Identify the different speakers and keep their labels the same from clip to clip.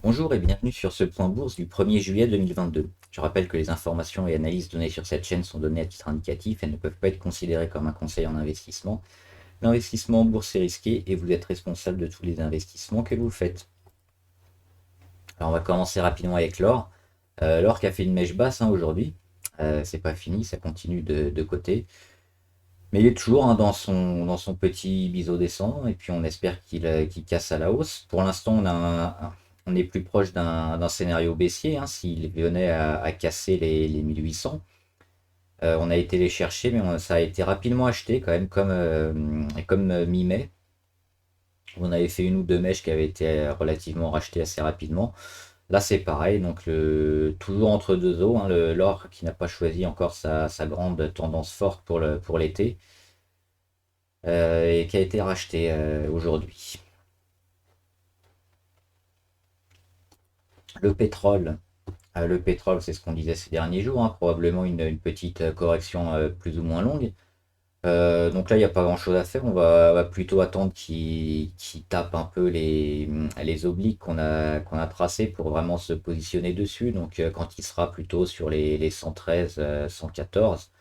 Speaker 1: Bonjour et bienvenue sur ce point bourse du 1er juillet 2022. Je rappelle que les informations et analyses données sur cette chaîne sont données à titre indicatif et ne peuvent pas être considérées comme un conseil en investissement. L'investissement en bourse est risqué et vous êtes responsable de tous les investissements que vous faites. Alors on va commencer rapidement avec l'or. L'or qui a fait une mèche basse aujourd'hui. C'est pas fini, ça continue de côté. Mais il est toujours dans son petit biseau descendant et puis on espère qu'il casse à la hausse. Pour l'instant, on est plus proche d'un scénario baissier, hein, s'il venait à casser les 1800. On a été les chercher, mais ça a été rapidement acheté quand même, comme mi-mai. On avait fait une ou deux mèches qui avaient été relativement rachetées assez rapidement. Là, c'est pareil, donc toujours entre deux eaux, hein, l'or qui n'a pas choisi encore sa grande tendance forte pour l'été. Et qui a été racheté aujourd'hui. Le pétrole, c'est ce qu'on disait ces derniers jours, hein, probablement une petite correction plus ou moins longue. Donc là, il n'y a pas grand-chose à faire. On va plutôt attendre qu'il tape un peu les obliques qu'on a tracés pour vraiment se positionner dessus. Donc quand il sera plutôt sur les 113, 114,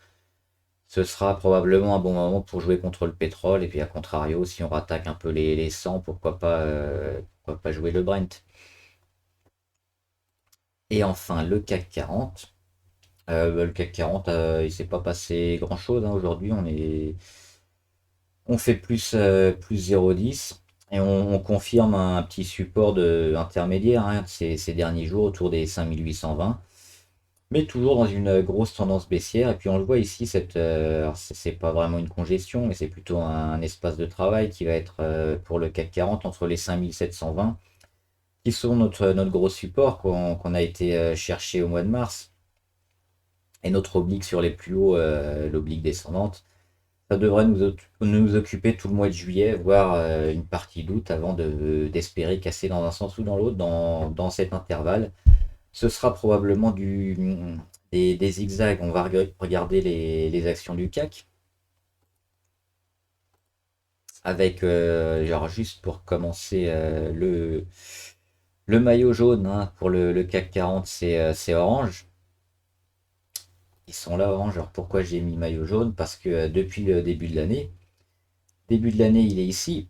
Speaker 1: ce sera probablement un bon moment pour jouer contre le pétrole. Et puis à contrario, si on rattaque un peu les 100, pourquoi pas jouer le Brent. Et enfin, le CAC 40. Le CAC 40, il s'est pas passé grand-chose, hein. Aujourd'hui, on fait plus 0,10 et on confirme un petit support intermédiaire, hein, ces derniers jours autour des 5820. Mais toujours dans une grosse tendance baissière. Et puis on le voit ici, alors c'est pas vraiment une congestion, mais c'est plutôt un espace de travail qui va être pour le CAC 40 entre les 5720, qui sont notre gros support qu'on a été chercher au mois de mars. Et notre oblique sur les plus hauts, l'oblique descendante. Ça devrait nous occuper tout le mois de juillet, voire une partie d'août, avant d'espérer casser dans un sens ou dans l'autre dans cet intervalle. Ce sera probablement des zigzags. On va regarder les actions du CAC. Avec, genre juste pour commencer, le maillot jaune, hein, pour le CAC 40, c'est Orange. Ils sont là, Orange. Alors pourquoi j'ai mis maillot jaune? Parce que depuis le début de l'année, il est ici.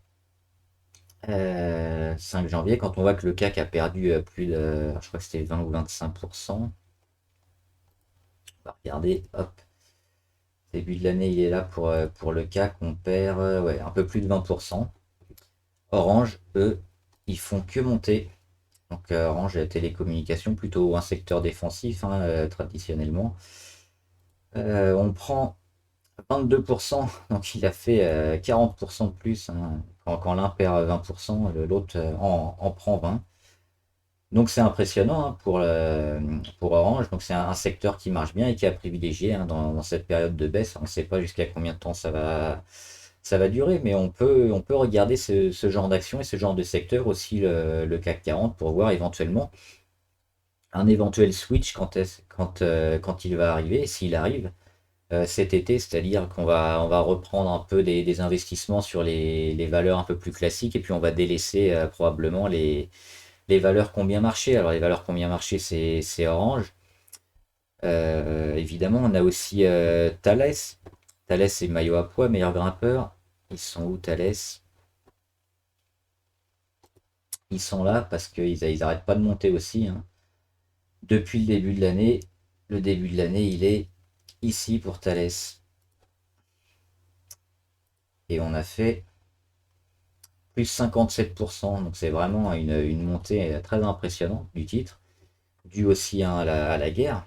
Speaker 1: 5 janvier, quand on voit que le CAC a perdu plus de, je crois que c'était 20 ou 25%. On va regarder, hop. Début de l'année, il est là pour le CAC, on perd ouais, un peu plus de 20%. Orange, eux, ils font que monter. Donc Orange, télécommunications, plutôt un secteur défensif, hein, traditionnellement. On prend 22%, donc il a fait 40% de plus, hein. Quand l'un perd 20%, l'autre en prend 20%. Donc c'est impressionnant, hein, pour Orange. Donc c'est un secteur qui marche bien et qui a privilégié, hein, dans cette période de baisse. On ne sait pas jusqu'à combien de temps ça va durer, mais on peut regarder ce genre d'action et ce genre de secteur aussi, le CAC 40, pour voir éventuellement un éventuel switch quand il va arriver, s'il arrive cet été, c'est-à-dire qu'on va reprendre un peu des investissements sur les valeurs un peu plus classiques et puis on va délaisser probablement les valeurs qui ont bien marché. Alors les valeurs qui ont bien marché, c'est Orange. Évidemment, on a aussi Thales. Thales, c'est maillot à poids, meilleur grimpeur. Ils sont où, Thales? Ils sont là parce qu'ils arrêtent pas de monter aussi, hein. Depuis le début de l'année, il est ici pour Thales. Et on a fait plus 57%. Donc c'est vraiment une montée très impressionnante du titre, due aussi, hein, à la guerre.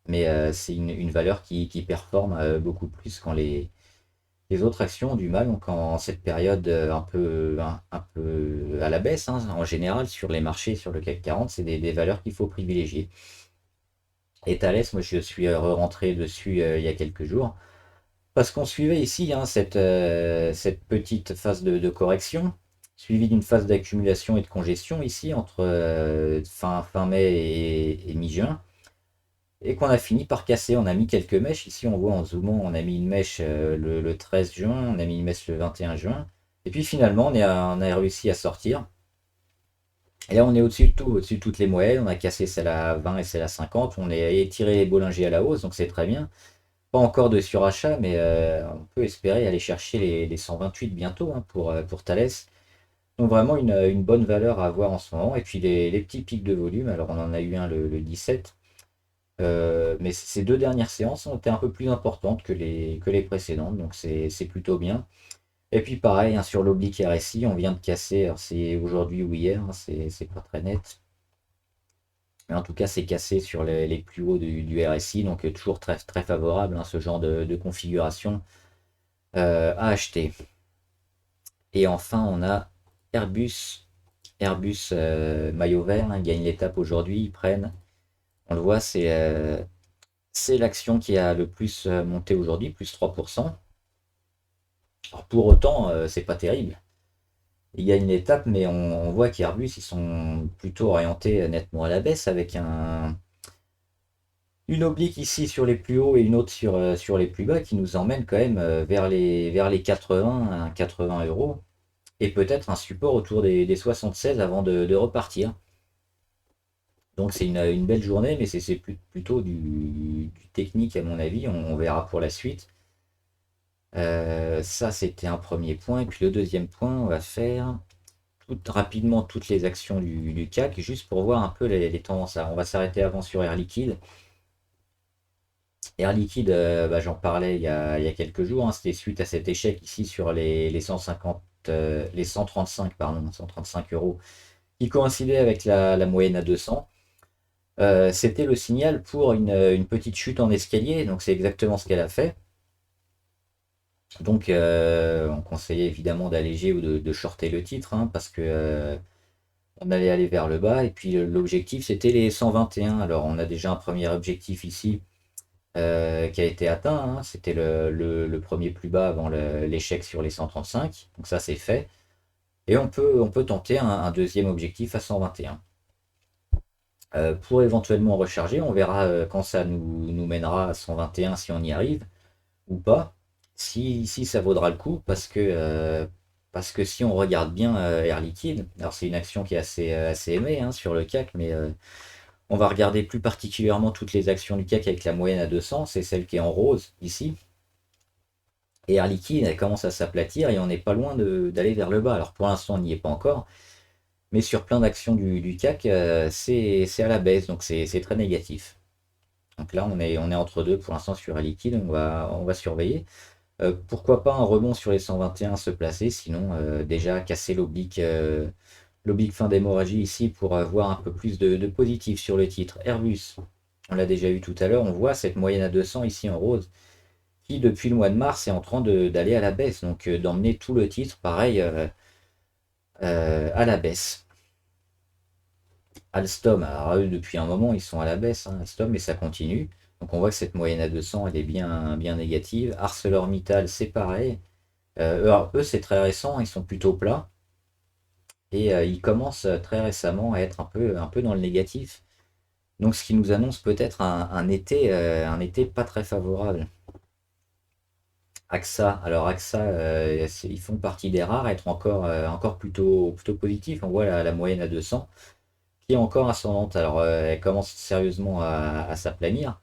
Speaker 1: Mais c'est une valeur qui performe beaucoup plus quand les autres actions ont du mal. Donc en cette période un peu à la baisse, hein, en général sur les marchés, sur le CAC 40, c'est des valeurs qu'il faut privilégier. Et Thales, moi je suis rentré dessus il y a quelques jours, parce qu'on suivait ici, hein, cette petite phase de correction, suivie d'une phase d'accumulation et de congestion ici entre fin mai et mi-juin, et qu'on a fini par casser. On a mis quelques mèches. Ici, on voit en zoomant, on a mis une mèche le 13 juin, on a mis une mèche le 21 juin. Et puis finalement, on a réussi à sortir. Et là, on est au-dessus de tout, au-dessus de toutes les moyennes. On a cassé celle à 20 et celle à 50. On a étiré les Bollinger à la hausse, donc c'est très bien. Pas encore de surachat, mais on peut espérer aller chercher les 128 bientôt, hein, pour Thales. Donc vraiment une bonne valeur à avoir en ce moment. Et puis les petits pics de volume, alors on en a eu un le 17. Mais ces deux dernières séances ont été un peu plus importantes que les précédentes, donc c'est plutôt bien. Et puis pareil, hein, sur l'oblique RSI, on vient de casser, alors c'est aujourd'hui ou hier, hein, c'est pas très net. Mais en tout cas, c'est cassé sur les plus hauts du RSI, donc toujours très, très favorable, hein, ce genre de configuration à acheter. Et enfin, on a Airbus. Airbus maillot vert, hein, gagne l'étape aujourd'hui, ils prennent. On le voit, c'est l'action qui a le plus monté aujourd'hui, plus 3%. Alors pour autant, c'est pas terrible. Ils gagnent l'étape, mais on voit qu'Airbus, ils sont plutôt orientés nettement à la baisse avec une oblique ici sur les plus hauts et une autre sur les plus bas qui nous emmène quand même vers les 80 euros et peut-être un support autour des 76 avant de repartir. Donc c'est une belle journée, mais c'est plutôt du technique à mon avis. On verra pour la suite. Ça, c'était un premier point. Et puis le deuxième point, on va faire rapidement toutes les actions du CAC, juste pour voir un peu les tendances. Alors, on va s'arrêter avant sur Air Liquide. Air Liquide, bah, j'en parlais il y a quelques jours, hein. C'était suite à cet échec ici sur les 150, les 135, pardon, 135 euros, qui coïncidait avec la moyenne à 200. C'était le signal pour une petite chute en escalier, donc c'est exactement ce qu'elle a fait. Donc on conseillait évidemment d'alléger ou de shorter le titre, hein, parce que on allait aller vers le bas. Et puis l'objectif c'était les 121. Alors on a déjà un premier objectif ici qui a été atteint, hein. C'était le premier plus bas avant l'échec sur les 135. Donc ça c'est fait. Et on peut tenter un deuxième objectif à 121. Pour éventuellement recharger, on verra quand ça nous mènera à 121 si on y arrive ou pas. Si ça vaudra le coup, parce que si on regarde bien Air Liquide, alors c'est une action qui est assez aimée, hein, sur le CAC, mais on va regarder plus particulièrement toutes les actions du CAC avec la moyenne à 200, c'est celle qui est en rose ici. Et Air Liquide, elle commence à s'aplatir et on n'est pas loin d'aller vers le bas. Alors pour l'instant, on n'y est pas encore, mais sur plein d'actions du CAC, c'est à la baisse, donc c'est très négatif. Donc là, on est entre deux pour l'instant sur Air Liquide, on va surveiller. Pourquoi pas un rebond sur les 121 se placer, sinon déjà casser l'oblique fin d'hémorragie ici pour avoir un peu plus de positif sur le titre. Airbus, on l'a déjà eu tout à l'heure, on voit cette moyenne à 200 ici en rose, qui depuis le mois de mars est en train d'aller à la baisse, donc d'emmener tout le titre pareil à la baisse. Alstom, alors eux depuis un moment ils sont à la baisse, hein, Alstom, mais ça continue. Donc on voit que cette moyenne à 200 elle est bien, bien négative. ArcelorMittal c'est pareil. Alors, eux, c'est très récent, ils sont plutôt plats. Et ils commencent très récemment à être un peu dans le négatif. Donc, ce qui nous annonce peut-être un été pas très favorable. AXA, alors AXA, ils font partie des rares à être encore plutôt positifs. On voit la moyenne à 200 qui est encore ascendante. Alors, elle commence sérieusement à s'aplanir.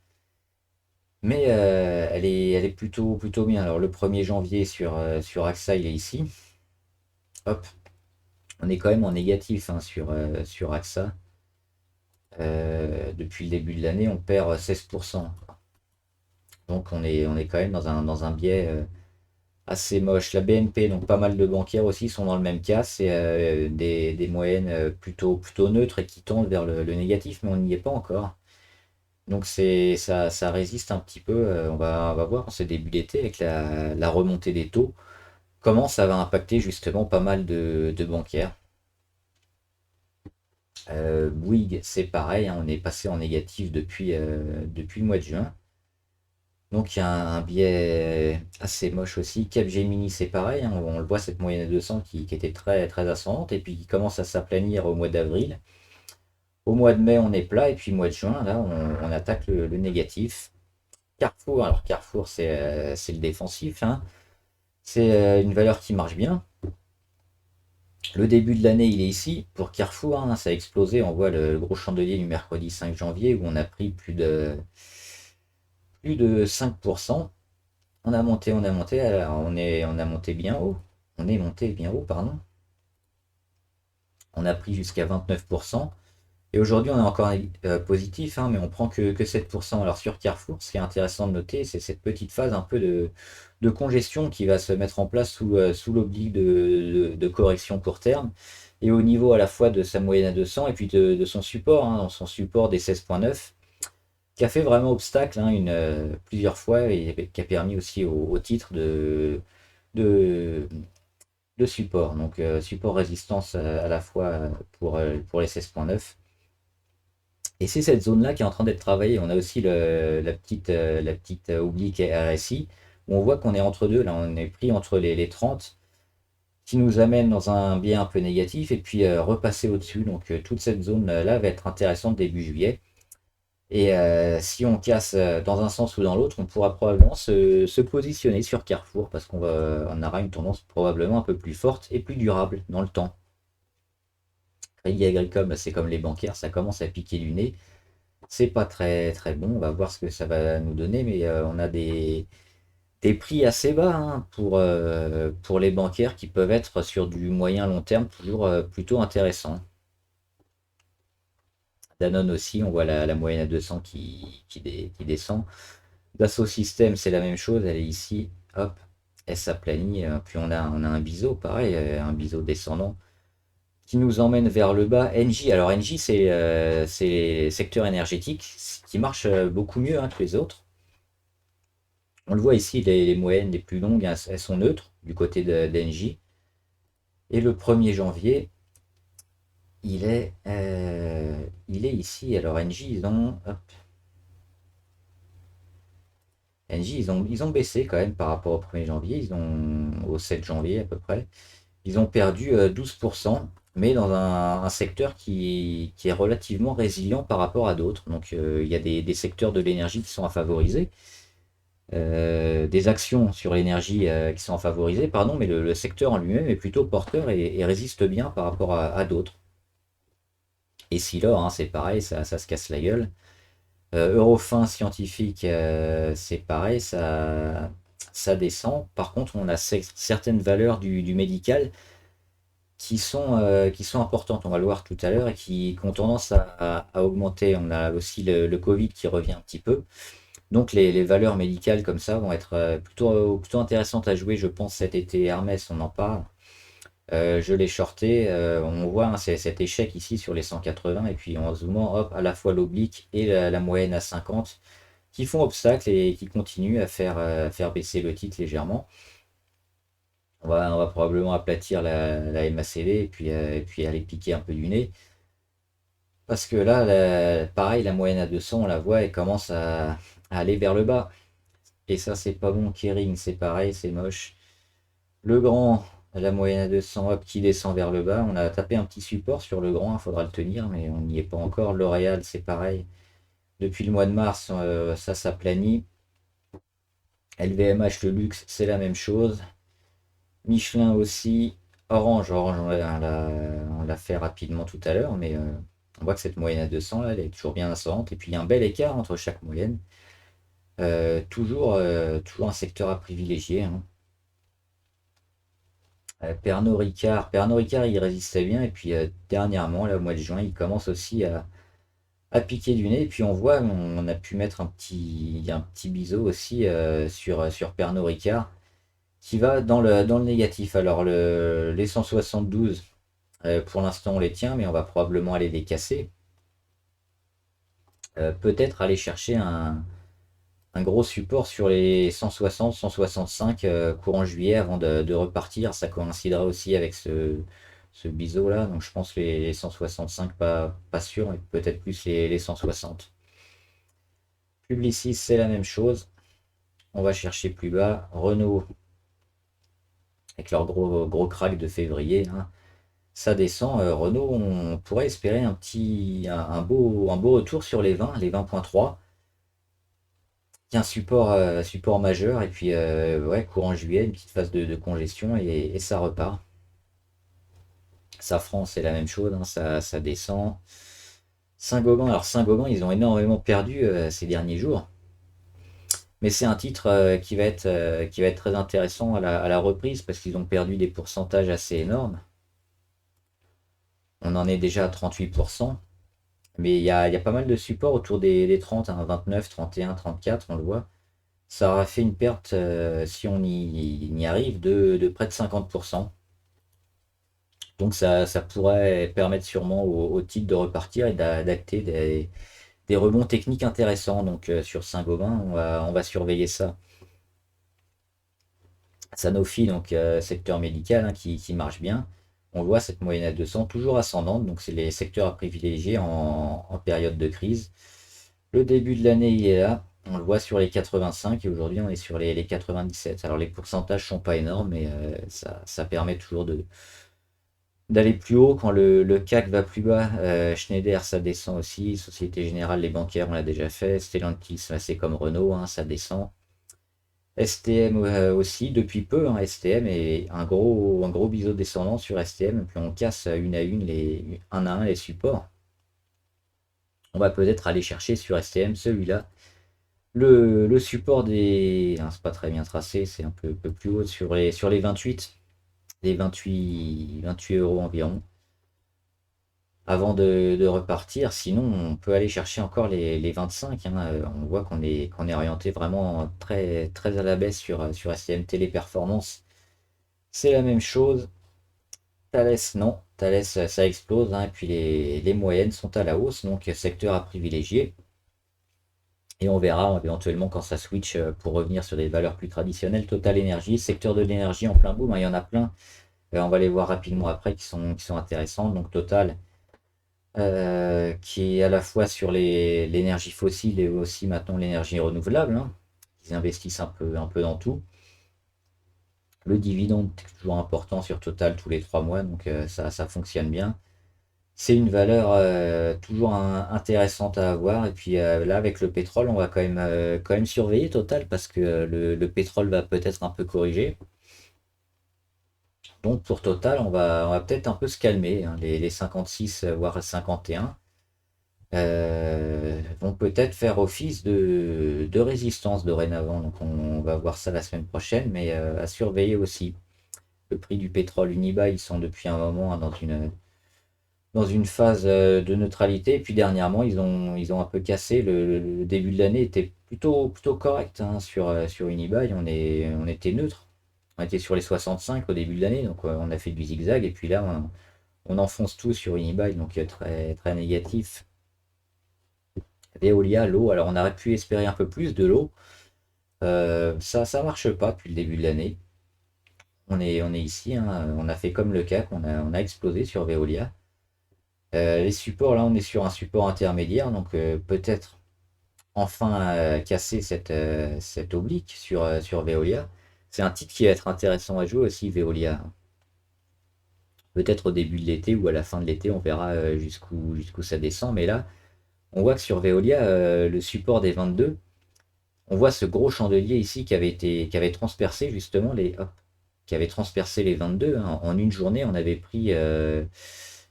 Speaker 1: Mais elle est plutôt bien. Alors, le 1er janvier sur AXA, il est ici. Hop, on est quand même en négatif, hein, sur AXA. Depuis le début de l'année, on perd 16%. Donc on est quand même dans un biais assez moche. La BNP, donc pas mal de bancaires aussi sont dans le même cas. C'est des moyennes plutôt neutres et qui tendent vers le négatif, mais on n'y est pas encore. Donc ça résiste un petit peu. On va voir en ce début d'été avec la remontée des taux, comment ça va impacter justement pas mal de bancaires. Bouygues, c'est pareil, hein, on est passé en négatif depuis le mois de juin. Donc il y a un biais assez moche aussi. Capgemini, c'est pareil, hein, on le voit cette moyenne à 200 qui était très, très ascendante et puis qui commence à s'aplanir au mois d'avril. Au mois de mai, on est plat et puis au mois de juin, là, on attaque le négatif. Carrefour, alors Carrefour, c'est le défensif, hein. C'est une valeur qui marche bien. Le début de l'année, il est ici. Pour Carrefour, hein, ça a explosé. On voit le gros chandelier du mercredi 5 janvier où on a pris plus de 5%. On a monté, alors on a monté bien haut. On est monté bien haut, pardon. On a pris jusqu'à 29%. Et aujourd'hui, on est encore positif, hein, mais on prend que 7%. Alors sur Carrefour, ce qui est intéressant de noter, c'est cette petite phase un peu de congestion qui va se mettre en place sous l'oblique de correction court terme. Et au niveau à la fois de sa moyenne à 200 et puis de son support, hein, son support des 16,9, qui a fait vraiment obstacle, hein, plusieurs fois et qui a permis aussi au titre de, de support. Donc support résistance à la fois pour les 16,9. Et c'est cette zone-là qui est en train d'être travaillée. On a aussi la petite oblique RSI, où on voit qu'on est entre deux. Là, on est pris entre les 30, qui nous amène dans un biais un peu négatif, et puis repasser au-dessus. Donc toute cette zone-là va être intéressante début juillet. Et si on casse dans un sens ou dans l'autre, on pourra probablement se positionner sur Carrefour, parce on aura une tendance probablement un peu plus forte et plus durable dans le temps. Crédit Agricole, bah, c'est comme les bancaires, ça commence à piquer du nez. C'est pas très très bon, on va voir ce que ça va nous donner, mais on a des prix assez bas, hein, pour les bancaires qui peuvent être sur du moyen long terme toujours plutôt intéressant. Danone aussi, on voit la moyenne à 200 qui descend. Dassault Systèmes, c'est la même chose, elle est ici, hop, elle s'aplanit, puis on a un biseau, pareil, un biseau descendant qui nous emmène vers le bas. Engie, alors Engie, c'est secteur énergétique qui marche beaucoup mieux, hein, que les autres. On le voit ici, les moyennes les plus longues, hein, elles sont neutres du côté d'Engie. Et le 1er janvier, il est ici. Alors Engie, hop, Engie, ils ont baissé quand même par rapport au 1er janvier. Au 7 janvier à peu près. Ils ont perdu 12%, mais dans un secteur qui est relativement résilient par rapport à d'autres. Donc il y a des secteurs de l'énergie qui sont à favoriser. Des actions sur l'énergie qui sont favorisées, pardon, mais le secteur en lui-même est plutôt porteur et résiste bien par rapport à d'autres. Et Silor, hein, c'est pareil, ça se casse la gueule. Eurofin scientifique, c'est pareil, ça descend. Par contre, on a certaines valeurs du médical qui sont importantes, on va le voir tout à l'heure, et qui ont tendance à augmenter. On a aussi le Covid qui revient un petit peu. Donc les valeurs médicales comme ça vont être plutôt intéressantes à jouer, je pense, cet été. Hermès, on en parle. Je l'ai shorté. On voit, hein, cet échec ici sur les 180 et puis en zoomant, hop, à la fois l'oblique et la moyenne à 50 qui font obstacle et qui continuent à faire baisser le titre légèrement. On va probablement aplatir la MACD et puis aller piquer un peu du nez. Parce que là, pareil, la moyenne à 200, on la voit, elle commence à aller vers le bas. Et ça, c'est pas bon. Kering, c'est pareil, c'est moche. Le grand, la moyenne à 200, hop, qui descend vers le bas. On a tapé un petit support sur le grand, il faudra le tenir, mais on n'y est pas encore. L'Oréal, c'est pareil. Depuis le mois de mars, ça s'aplanit. LVMH, le luxe, c'est la même chose. Michelin aussi. Orange, on l'a fait rapidement tout à l'heure, mais on voit que cette moyenne à 200, là, elle est toujours bien ascendante. Et puis il y a un bel écart entre chaque moyenne. Toujours un secteur à privilégier, hein. Pernod Ricard, il résistait bien. Et puis dernièrement, là, au mois de juin, il commence aussi à piquer du nez. Et puis on voit, on a pu mettre un petit biseau aussi sur Pernod Ricard qui va dans le négatif. Alors les 172, pour l'instant on les tient, mais on va probablement aller les casser. Peut-être aller chercher un gros support sur les 160, 165 courant juillet avant de repartir. Ça coïncidera aussi avec ce biseau là. Donc je pense les 165 pas sûr, mais peut-être plus les 160. Publicis, c'est la même chose. On va chercher plus bas. Renault, avec leur gros crack de février, hein. Ça descend. Renault, on pourrait espérer un beau retour sur les 20,3. Il y a un support majeur, et puis ouais, courant juillet, une petite phase de congestion et ça repart. Safran, c'est la même chose, hein, ça descend. Saint-Gobain, alors Saint-Gobain, ils ont énormément perdu ces derniers jours. Mais c'est un titre qui va être très intéressant à la reprise parce qu'ils ont perdu des pourcentages assez énormes. On en est déjà à 38%. Mais il y a pas mal de supports autour des 30, hein, 29, 31, 34, on le voit. Ça aura fait une perte, si on y arrive, de près de 50%. Donc ça pourrait permettre sûrement au titre de repartir et d'acter des rebonds techniques intéressants. Donc sur Saint-Gobain, on va surveiller ça. Sanofi, donc secteur médical, hein, qui marche bien. On voit cette moyenne à 200 toujours ascendante, donc c'est les secteurs à privilégier en période de crise. Le début de l'année, il est là. On le voit sur les 85 et aujourd'hui on est sur les 97. Alors les pourcentages sont pas énormes, mais ça permet toujours d'aller plus haut quand le CAC va plus bas. Schneider, ça descend aussi. Société Générale, les bancaires, on l'a déjà fait. Stellantis, c'est comme Renault, hein, ça descend. STM aussi, depuis peu, hein, STM est un gros biseau descendant sur STM, puis on casse une à une un à un les supports. On va peut-être aller chercher sur STM celui-là. Le support des. Hein, c'est pas très bien tracé, c'est un peu plus haut sur les 28, les 28 euros environ, avant de repartir. Sinon, on peut aller chercher encore les 25, hein. On voit qu'on est orienté vraiment très, très à la baisse sur STM Téléperformance. C'est la même chose. Thales, non. Thales, ça explose, hein, et puis les moyennes sont à la hausse, donc secteur à privilégier. Et on verra éventuellement quand ça switch pour revenir sur des valeurs plus traditionnelles. Total Énergie, secteur de l'énergie en plein boom, hein, il y en a plein. On va les voir rapidement après qui sont intéressants. Donc Total, qui est à la fois sur l'énergie fossile et aussi maintenant l'énergie renouvelable, hein. Ils investissent un peu dans tout. Le dividende est toujours important sur Total tous les 3 mois, donc ça fonctionne bien. C'est une valeur toujours intéressante à avoir. Et puis là, avec le pétrole, on va quand même surveiller Total parce que le pétrole va peut-être un peu corriger. Donc pour Total, on va peut-être un peu se calmer, hein. Les 56, voire 51 vont peut-être faire office de résistance dorénavant. Donc on va voir ça la semaine prochaine, mais à surveiller aussi. Le prix du pétrole Unibail, ils sont depuis un moment, hein, dans une phase de neutralité. Et puis dernièrement, ils ont un peu cassé. Le début de l'année était plutôt correct, hein, sur Unibail. On était neutre. On était sur les 65 au début de l'année, donc on a fait du zigzag. Et puis là, on enfonce tout sur Unibail, donc très, très négatif. Veolia, l'eau. Alors on aurait pu espérer un peu plus de l'eau. Ça marche pas depuis le début de l'année. On est ici, hein. On a fait comme le CAC, on a explosé sur Veolia. Les supports, là, on est sur un support intermédiaire, donc peut-être enfin casser cette oblique sur Veolia. C'est un titre qui va être intéressant à jouer aussi, Veolia. Peut-être au début de l'été ou à la fin de l'été, on verra jusqu'où ça descend. Mais là, on voit que sur Veolia, le support des 22, on voit ce gros chandelier ici qui avait transpercé justement qui avait transpercé les 22, hein. En une journée, on avait pris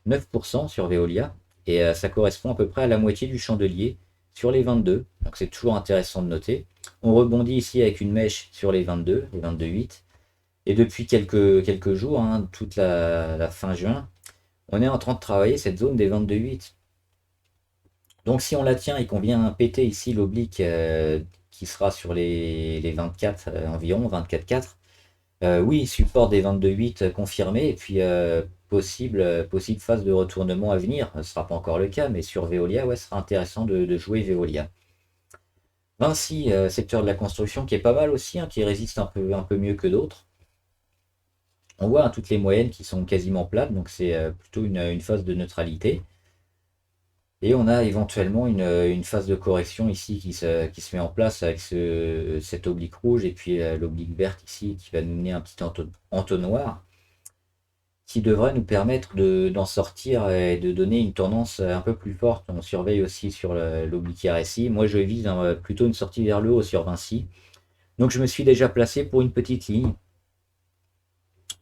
Speaker 1: 9% sur Veolia. Et ça correspond à peu près à la moitié du chandelier sur les 22. Donc c'est toujours intéressant de noter. On rebondit ici avec une mèche sur les 22, les 22,8. Et depuis quelques jours, hein, toute la fin juin, on est en train de travailler cette zone des 22,8. Donc si on la tient et qu'on vient péter ici l'oblique qui sera sur les 24 environ, 24,4, oui, support des 22,8 confirmé, et puis possible phase de retournement à venir. Ce ne sera pas encore le cas, mais sur Veolia, ouais, ce sera intéressant de jouer Veolia. Vinci, secteur de la construction, qui est pas mal aussi, hein, qui résiste un peu mieux que d'autres. On voit, hein, toutes les moyennes qui sont quasiment plates, donc c'est plutôt une phase de neutralité. Et on a éventuellement une phase de correction ici qui se met en place avec cet oblique rouge et puis l'oblique verte ici qui va nous mener un petit entonnoir qui devrait nous permettre d'en sortir et de donner une tendance un peu plus forte. On surveille aussi sur l'oblique RSI. Moi, je vise plutôt une sortie vers le haut sur Vinci. Donc, je me suis déjà placé pour une petite ligne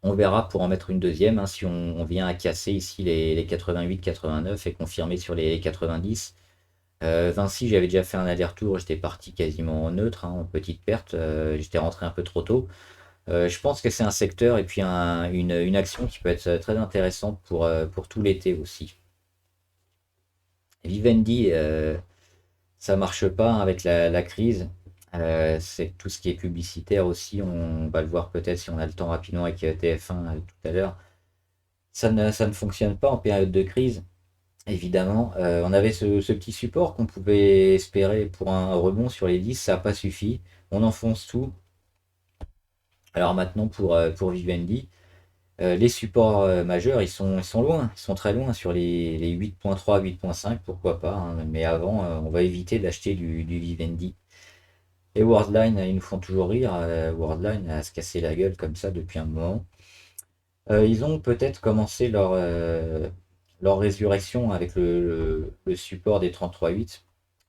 Speaker 1: On verra pour en mettre une deuxième, hein, si on vient à casser ici les 88-89 et confirmer sur les 90. Vinci, j'avais déjà fait un aller-retour, j'étais parti quasiment en neutre, hein, en petite perte, j'étais rentré un peu trop tôt. Je pense que c'est un secteur et puis une action qui peut être très intéressante pour tout l'été aussi. Vivendi, ça marche pas, hein, avec la crise. C'est tout ce qui est publicitaire aussi, on va le voir peut-être si on a le temps rapidement avec TF1 tout à l'heure. Ça ne fonctionne pas en période de crise. Évidemment, on avait ce petit support qu'on pouvait espérer pour un rebond sur les 10, ça n'a pas suffi. On enfonce tout. Alors maintenant pour Vivendi, les supports majeurs, ils sont loin, ils sont très loin sur les 8.3, 8.5, pourquoi pas, hein. Mais avant, on va éviter d'acheter du Vivendi. Et Worldline, ils nous font toujours rire. Worldline a se casser la gueule comme ça depuis un moment. Ils ont peut-être commencé leur résurrection avec le support des 33.8.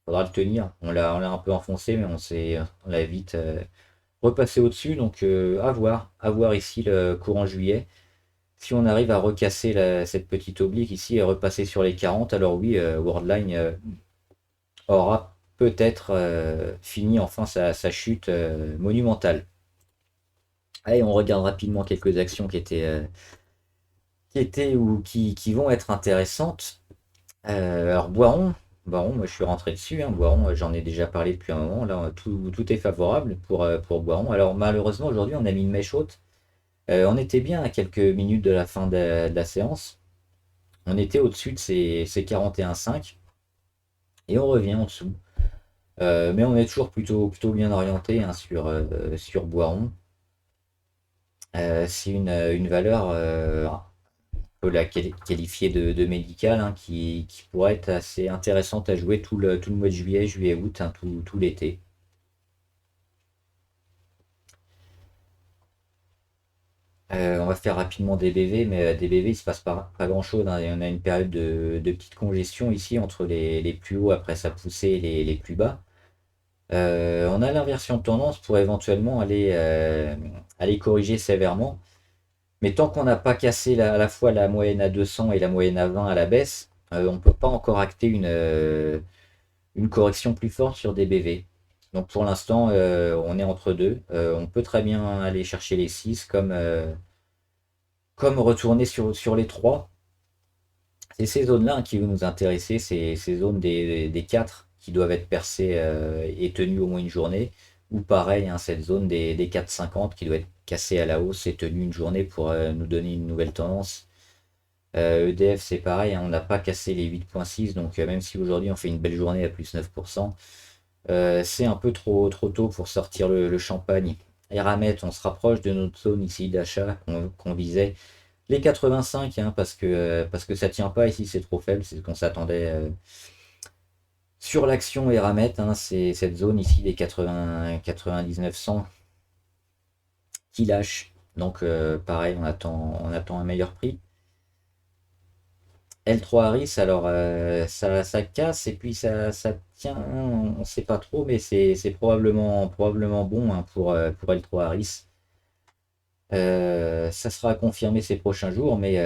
Speaker 1: Faudra le tenir. On l'a un peu enfoncé, mais on l'a vite repassé au-dessus. Donc à voir ici le courant juillet. Si on arrive à recasser cette petite oblique ici et repasser sur les 40, alors oui, Worldline aura peut-être fini enfin sa chute monumentale. Allez, on regarde rapidement quelques actions qui étaient ou qui vont être intéressantes. Alors Boiron, moi je suis rentré dessus, hein. Boiron, j'en ai déjà parlé depuis un moment. Là, tout est favorable pour Boiron. Alors malheureusement aujourd'hui on a mis une mèche haute. On était bien à quelques minutes de la fin de la séance. On était au-dessus de ces 41,5 et on revient en dessous. Mais on est toujours plutôt bien orienté, hein, sur Boiron. C'est une valeur, on peut la qualifier de médicale, hein, qui pourrait être assez intéressante à jouer tout le mois de juillet, juillet-août, hein, tout l'été. On va faire rapidement des BV, mais des BV, il se passe pas grand-chose, hein. Et on a une période de petite congestion ici entre les plus hauts après sa poussée et les plus bas. On a l'inversion de tendance pour éventuellement aller corriger sévèrement. Mais tant qu'on n'a pas cassé à la fois la moyenne à 200 et la moyenne à 20 à la baisse, on ne peut pas encore acter une correction plus forte sur des BV. Donc pour l'instant, on est entre deux. On peut très bien aller chercher les 6 comme retourner sur les 3. C'est ces zones-là, hein, qui vont nous intéresser, ces zones des 4 qui doivent être percées et tenues au moins une journée. Ou pareil, hein, cette zone des 4,50 qui doit être cassée à la hausse et tenue une journée pour nous donner une nouvelle tendance. EDF, c'est pareil, hein, on n'a pas cassé les 8,6, donc même si aujourd'hui on fait une belle journée à plus 9%, c'est un peu trop tôt pour sortir le champagne. Eramet, on se rapproche de notre zone ici d'achat qu'on visait. Les 85, hein, parce que ça tient pas ici, c'est trop faible, c'est ce qu'on s'attendait sur l'action Eramet, hein, c'est cette zone ici des 80, 99, 100 qui lâche. Donc pareil, on attend un meilleur prix. L3 Harris, alors ça casse et puis ça tient, on ne sait pas trop, mais c'est probablement bon, hein, pour L3 Harris. Ça sera confirmé ces prochains jours, mais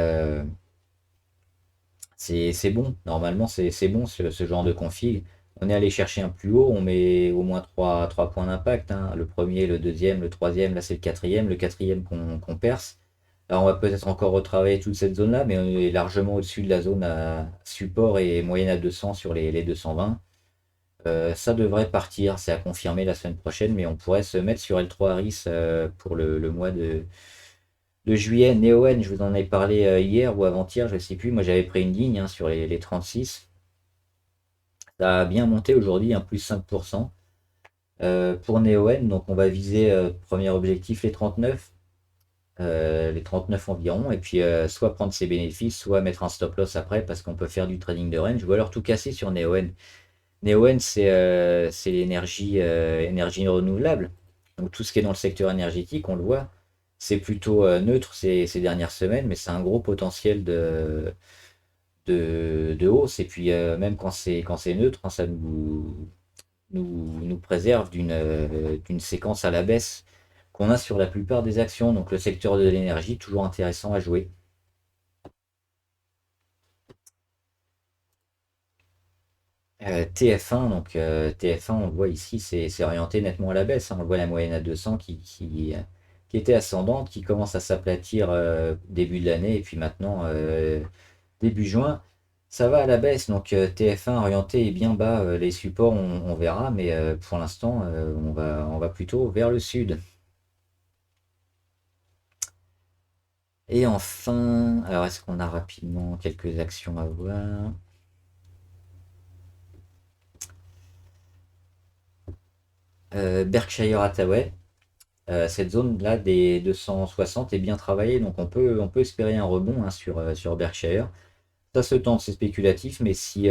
Speaker 1: c'est bon. Normalement, c'est bon ce genre de config. On est allé chercher un plus haut, on met au moins trois points d'impact, hein. Le premier, le deuxième, le troisième, là c'est le quatrième qu'on perce. Alors on va peut-être encore retravailler toute cette zone-là, mais on est largement au-dessus de la zone à support et moyenne à 200 sur les 220. Ça devrait partir, c'est à confirmer la semaine prochaine, mais on pourrait se mettre sur L3 Harris pour le mois de juillet. Neoen, je vous en ai parlé hier ou avant-hier, je ne sais plus. Moi j'avais pris une ligne, hein, sur les 36. Ça a bien monté aujourd'hui, un plus 5%. Pour Neoen, donc on va viser premier objectif les 39 environ, et puis soit prendre ses bénéfices, soit mettre un stop loss après, parce qu'on peut faire du trading de range, ou alors tout casser sur Neoen. Neoen, c'est énergie renouvelable. Donc tout ce qui est dans le secteur énergétique, on le voit, c'est plutôt neutre ces dernières semaines, mais c'est un gros potentiel de hausse. Et puis même quand c'est neutre, hein, ça nous préserve d'une séquence à la baisse qu'on a sur la plupart des actions. Donc le secteur de l'énergie, toujours intéressant à jouer. TF1, donc TF1, on le voit ici, c'est orienté nettement à la baisse, hein. On le voit la moyenne à 200 qui était ascendante, qui commence à s'aplatir début de l'année, et puis maintenant, début juin, ça va à la baisse. Donc TF1 orienté est bien bas, les supports, on verra, mais pour l'instant, on va plutôt vers le sud. Et enfin, alors est-ce qu'on a rapidement quelques actions à voir? Berkshire Hathaway. Cette zone-là des 260 est bien travaillée, donc on peut espérer un rebond, hein, sur Berkshire. Ça se tente, c'est spéculatif, mais si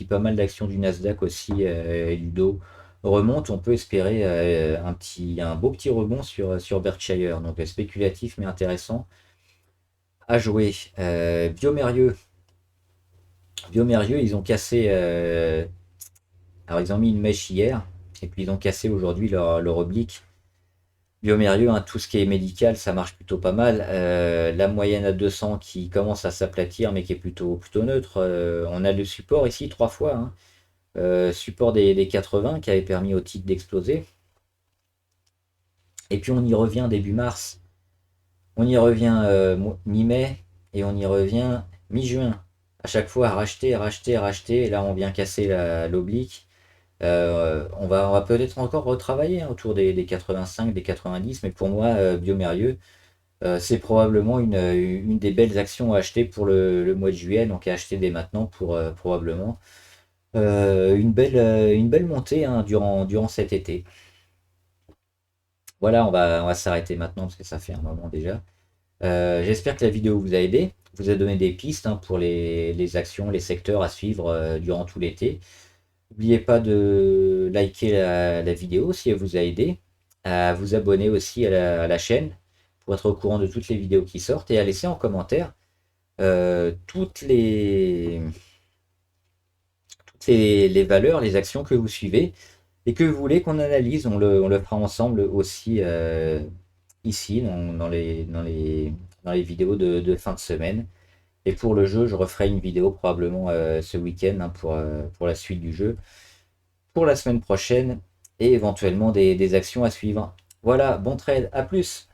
Speaker 1: pas mal d'actions du Nasdaq aussi et du Dow remontent, on peut espérer un beau petit rebond sur Berkshire. Donc spéculatif mais intéressant à jouer. Biomérieux, ils ont cassé. Alors ils ont mis une mèche hier, et puis ils ont cassé aujourd'hui leur oblique. Biomérieux, hein, tout ce qui est médical, ça marche plutôt pas mal. La moyenne à 200 qui commence à s'aplatir, mais qui est plutôt neutre. On a le support ici 3 fois, hein. Support des 80 qui avait permis au titre d'exploser. Et puis on y revient début mars. On y revient mi-mai et on y revient mi-juin. À chaque fois, racheter, racheter, racheter. Et là, on vient casser l'oblique. On va peut-être encore retravailler, hein, autour des 85, des 90, mais pour moi, Biomérieux, c'est probablement une des belles actions à acheter pour le mois de juillet, donc à acheter dès maintenant pour probablement une belle montée, hein, durant cet été. Voilà, on va s'arrêter maintenant parce que ça fait un moment déjà. J'espère que la vidéo vous a aidé, vous a donné des pistes, hein, pour les actions, les secteurs à suivre durant tout l'été. N'oubliez pas de liker la vidéo si elle vous a aidé, à vous abonner aussi à la chaîne pour être au courant de toutes les vidéos qui sortent et à laisser en commentaire toutes les valeurs, les actions que vous suivez et que vous voulez qu'on analyse. On le fera ensemble aussi ici dans les vidéos de fin de semaine. Et pour le jeu, je referai une vidéo probablement ce week-end, hein, pour la suite du jeu, pour la semaine prochaine et éventuellement des actions à suivre. Voilà, bon trade, à plus!